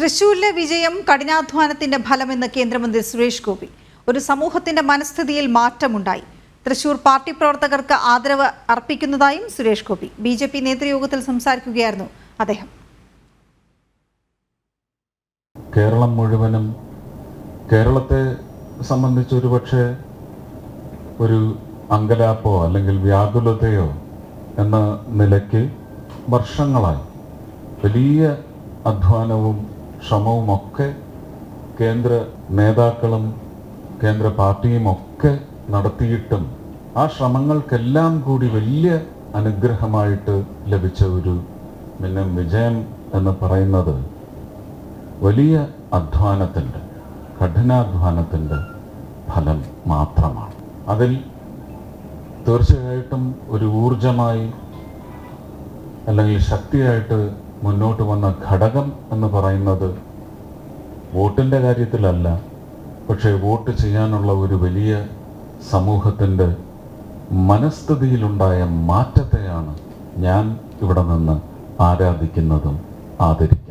തൃശൂരിലെ വിജയം കഠിനാധ്വാനത്തിന്റെ ഫലമെന്ന് കേന്ദ്രമന്ത്രി സുരേഷ് ഗോപി. ഒരു സമൂഹത്തിന്റെ മനസ്ഥിതിയിൽ മാറ്റമുണ്ടായി. തൃശൂർ പാർട്ടി പ്രവർത്തകർക്ക് ആദരവ് അർപ്പിക്കുന്നതായും സുരേഷ് ഗോപി. BJP നേതൃയോഗത്തിൽ സംസാരിക്കുകയായിരുന്നു അദ്ദേഹം. കേരളം മുഴുവനും കേരളത്തെ സംബന്ധിച്ച് ഒരുപക്ഷെ ഒരു അങ്കലാപ്പോ അല്ലെങ്കിൽ വ്യാകുലതയോ എന്ന നിലയ്ക്ക് വർഷങ്ങളായി വലിയ അധ്വാനവും ശ്രമവുമൊക്കെ കേന്ദ്ര നേതാക്കളും കേന്ദ്ര പാർട്ടിയും ഒക്കെ നടത്തിയിട്ടും ആ ശ്രമങ്ങൾക്കെല്ലാം കൂടി വലിയ അനുഗ്രഹമായിട്ട് ലഭിച്ച ഒരു മിന്നം വിജയം എന്ന് പറയുന്നത് വലിയ അധ്വാനത്തിൻ്റെ കഠിനാധ്വാനത്തിൻ്റെ ഫലം മാത്രമാണ്. അതിൽ തീർച്ചയായിട്ടും ഒരു ഊർജമായി അല്ലെങ്കിൽ ശക്തിയായിട്ട് മുന്നോട്ട് വന്ന ഘടകം എന്ന് പറയുന്നത് വോട്ടിൻ്റെ കാര്യത്തിലല്ല, പക്ഷേ വോട്ട് ചെയ്യാനുള്ള ഒരു വലിയ സമൂഹത്തിൻ്റെ മനസ്ഥിതിയിലുണ്ടായ മാറ്റത്തെയാണ് ഞാൻ ഇവിടെ നിന്ന് ആരാധിക്കുന്നതും ആദരിക്കുന്നതും.